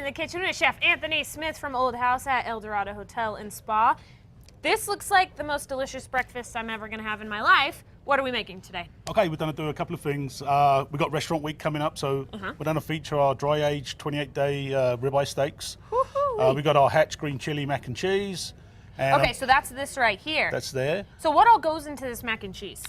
in the kitchen with Chef Anthony Smith from Old House at El Dorado Hotel and Spa. This looks like the most delicious breakfast I'm ever going to have in my life. What are we making today? Okay, we're going to do a couple of things. We've got Restaurant Week coming up, so we're going to feature our dry-aged 28-day ribeye steaks. We've got our Hatch green chili mac and cheese. And Okay, so that's this right here. that's there. So what all goes into this mac and cheese?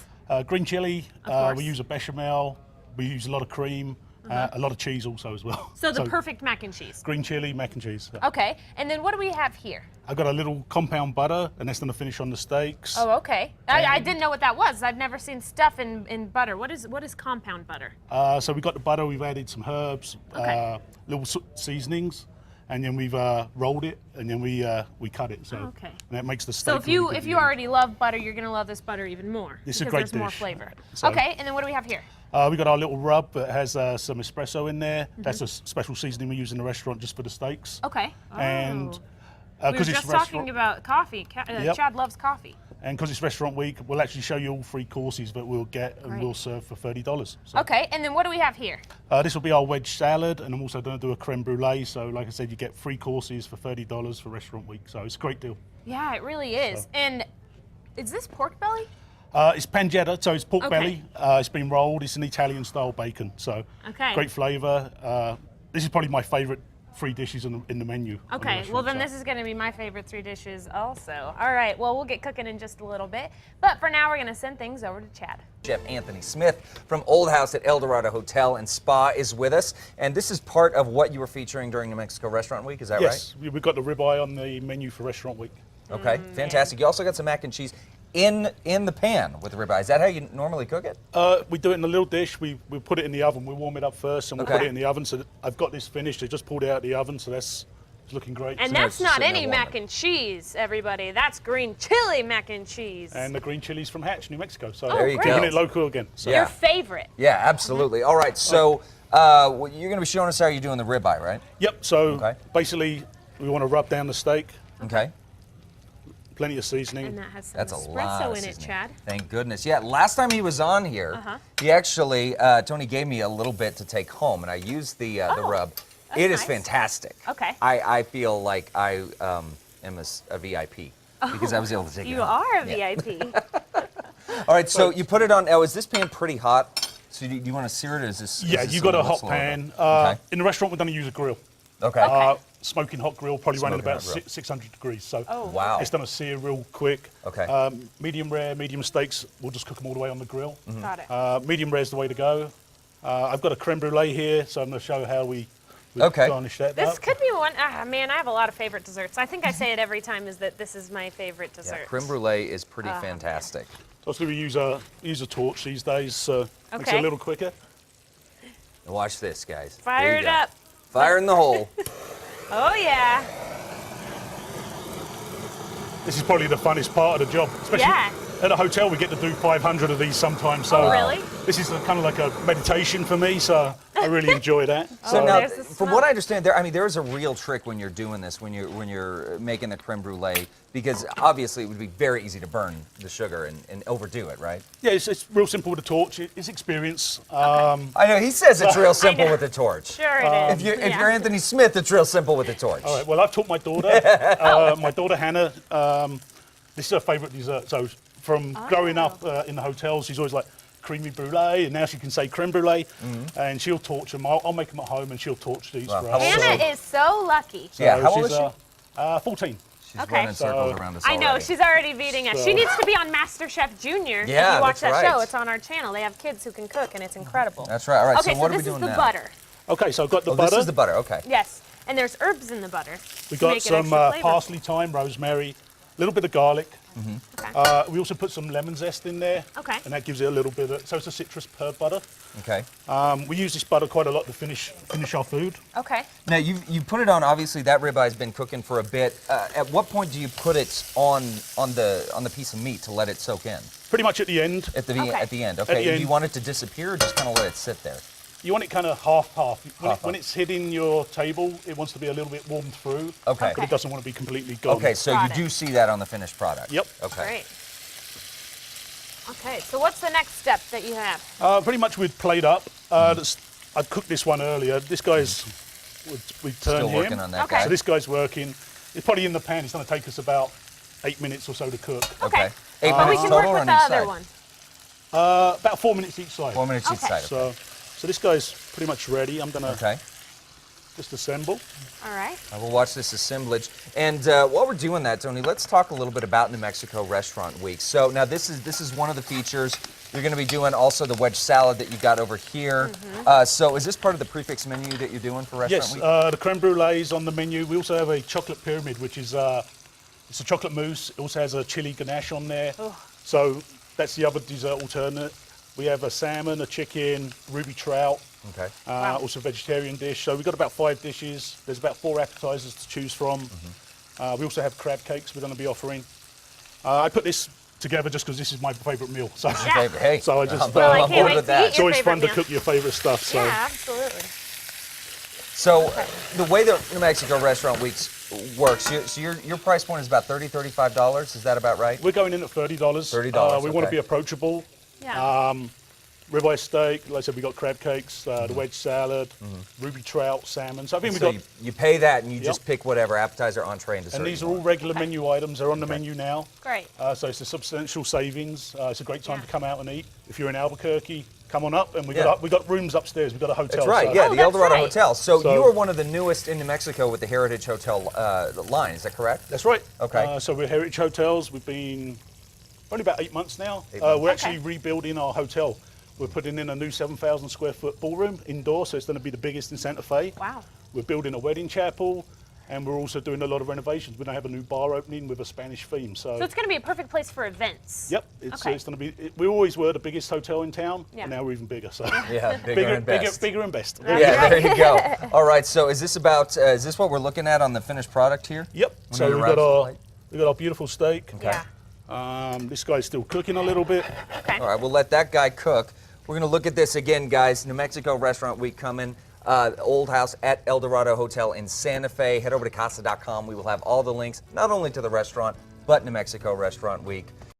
Green chili, Of course. we use a bechamel, we use a lot of cream, a lot of cheese also as well. So the perfect mac and cheese. Green chili, mac and cheese. Okay, and then what do we have here? I've got a little compound butter, and that's going to finish on the steaks. Oh, okay. I didn't know what that was. I've never seen stuff in butter. What is compound butter? So we've got the butter, we've added some herbs, Okay. little seasonings, and then we've rolled it, and then we cut it. So Okay. and that makes the steak. So if you really good if you to eat. already love butter, you're gonna love this butter even more. This is a because great there's more dish. flavor. So- Okay, and then what do we have here? We've got our little rub that has some espresso in there. That's a special seasoning we use in the restaurant just for the steaks. Okay. And we were because just talking about coffee. Yep. Chad loves coffee. And because it's Restaurant Week, we'll actually show you all 3 courses that we'll get and Great. we'll serve for $30. So, Okay, and then what do we have here? this will be our wedge salad, and I'm also going to do a creme brulee. So like I said, you get 3 courses for $30 for Restaurant Week. So it's a great deal. Yeah, it really is. And is this pork belly? It's pancetta, so it's pork Okay. belly. It's been rolled. It's an Italian-style bacon, so Okay. great flavour. This is probably my favourite 3 dishes in the menu. on the Okay, well restaurant, then so. this is going to be my favorite 3 dishes also. All right, well we'll get cooking in just a little bit. But for now, we're going to send things over to Chad. Chef Anthony Smith from Old House at El Dorado Hotel and Spa is with us. And this is part of what you were featuring during New Mexico Restaurant Week, is that Yes, we've got the ribeye on the menu for Restaurant Week. right? Okay, fantastic. You also got some mac and cheese in the pan with the ribeye. Is that how you normally cook it? We do it in a little dish. We put it in the oven. We warm it up first, and we'll Okay. put it in the oven. So I've got this finished. I just pulled it out of the oven, so that's it's looking great. And So that's it's not sitting there any warming. mac and cheese, everybody. That's green chili mac and cheese. And the green chilies from Hatch, New Mexico. So There you great. go. keeping it local again. So. Yeah. Your favorite. Yeah, absolutely. All right, so you're going to be showing us how you're doing the ribeye, right? Yep. So Okay. basically, we want to rub down the steak. Okay. Plenty of seasoning. And that has some That's a lot espresso of in it, seasoning. Chad. Thank goodness. Yeah, last time he was on here, he actually, Tony gave me a little bit to take home, and I used the rub. It is nice. fantastic. Okay. I feel like I am a VIP because I was able to take it You home. are a VIP. All right, so you put it on. Now, is this pan pretty hot? So do you want to sear it? Or is this? Yeah, is this you got a little hot bit slower? pan. Okay. In the restaurant, we're going to use a grill. Okay. Smoking hot grill, probably running Smoking about hot grill. 600 degrees. So Wow. it's going to sear real quick. Okay. Medium rare, medium steaks, we'll just cook them all the way on the grill. Got it. Medium rare is the way to go. I've got a creme brulee here, so I'm going to show how we Okay. garnish that This up. could be one. Man, I have a lot of favorite desserts. I think I say it every time is that this is my favorite dessert. Yeah, creme brulee is pretty fantastic. Also, we use a torch these days, so makes it Okay. a little quicker. Watch this, guys. There Fire you it go. up. Fire in the hole. Oh yeah. This is probably the funnest part of the job, especially Yeah. at a hotel. We get to do 500 of these sometimes. So Oh, really? This is kind of like a meditation for me, so I really enjoy that. So Oh, now, there's the from smoke. what I understand, there is a real trick when you're doing this, when you're making the creme brulee, because obviously it would be very easy to burn the sugar and overdo it, right? Yeah, it's real simple with a torch. It's experience. I know he says it's real simple with the torch. Sure it is. If you're Anthony Smith, it's real simple with the torch. All right, well, I've taught my daughter, my daughter Hannah, this is her favourite dessert. So from growing up in the hotels, she's always like creamy brulee, and now she can say creme brulee, and she'll torch them. I'll make them at home, and she'll torch these Wow. for How us. old is Hannah is so lucky. So Yeah, how old she's, is she? 14. She's Okay. running circles So- around us I know, already. she's already beating us. So- She needs to be on MasterChef Junior. Yeah, if you watch that's that show, right. it's on our channel. They have kids who can cook, and it's incredible. That's right. All right, Okay, so what are we this is doing the now? butter. Okay, so I've got the Oh, butter. this is the butter. Okay. Yes, and there's herbs in the butter. We've to got make it some extra flavorful. parsley, thyme, rosemary, a little bit of garlic. Okay. We also put some lemon zest in there. Okay. And that gives it a little bit of, so it's a citrus herb butter. Okay. We use this butter quite a lot to finish our food. Okay. Now you put it on. Obviously, that ribeye's been cooking for a bit. At what point do you put it on the piece of meat to let it soak in? Pretty much at the end. At the Okay. at the end. the Okay. Do end. you want it to disappear, or just kind of let it sit there? You want it kind of half-half. Half-half. When it's hitting your table, it wants to be a little bit warmed through. Okay. But it doesn't want to be completely gone. Okay. So Got you it. do see that on the finished product. Yep. Okay. Great. Okay, so what's the next step that you have? Pretty much we'd played up. I cooked this one earlier. This guy's we turn Still him. working on that Okay. guy. So this guy's working. It's probably in the pan. It's going to take us about 8 minutes or so to cook. Okay. 8 But we minutes can total work or with on the each other side? one. About 4 minutes each side. 4 minutes each Okay. side. So this guy's pretty much ready. I'm going to Okay. just assemble. All right. We'll watch this assemblage. And while we're doing that, Tony, let's talk a little bit about New Mexico Restaurant Week. So now this is one of the features. You're going to be doing also the wedge salad that you got over here. So is this part of the prefix menu that you're doing for Restaurant Yes, Week? the creme brulee is on the menu. We also have a chocolate pyramid, which is it's a chocolate mousse. It also has a chili ganache on there. So that's the other dessert alternate. We have a salmon, a chicken, ruby trout, Okay. Wow. also a vegetarian dish. So we've got about 5 dishes. There's about 4 appetizers to choose from. We also have crab cakes we're going to be offering. I put this together just because this is my favorite meal. So, Yeah. Hey, so I just, Well, I I'm can't bored wait with to that. eat it's your always favorite fun to meal. cook your favorite stuff. So. Yeah, absolutely. So the way that New Mexico Restaurant Weeks works, so your price point is about $30, $35. Is that about right? We're going in at $30. $30, We want to okay. be approachable. Yeah. Ribeye steak, like I said, we got crab cakes, the wedge salad, ruby trout, salmon. So I think we So got, you pay that and you Yep. just pick whatever appetizer, entree, and dessert. and these you are all want. regular menu items. They're on the menu now. Great. So it's a substantial savings. It's a great time Yeah. to come out and eat. If you're in Albuquerque, come on up. And Yeah. we got rooms upstairs. We've got a hotel. That's right. so- Yeah, Oh, the that's El Dorado right. Hotel. So So- you are one of the newest in New Mexico with the Heritage Hotel line. Is that correct? That's right. Okay. So we're Heritage Hotels. We've been only about 8 months now. 8 months. We're Okay. actually rebuilding our hotel. We're putting in a new 7,000 square foot ballroom indoor, so it's going to be the biggest in Santa Fe. Wow. We're building a wedding chapel, and we're also doing a lot of renovations. We're going to have a new bar opening with a Spanish theme. So, So it's going to be a perfect place for events. yep, it's Okay. going to be. We always were the biggest hotel in town, Yeah. and now we're even bigger. So Yeah, bigger and best. bigger and best. Yeah, there you go. All right. So is this about? Is this what we're looking at on the finished product here? Yep. When So it we've arrives got on the our got our beautiful steak. Yeah. This guy's still cooking a little bit. Okay. All right, we'll let that guy cook. We're going to look at this again, guys. New Mexico Restaurant Week coming. Old House at El Dorado Hotel in Santa Fe. Head over to casa.com. We will have all the links, not only to the restaurant, but New Mexico Restaurant Week.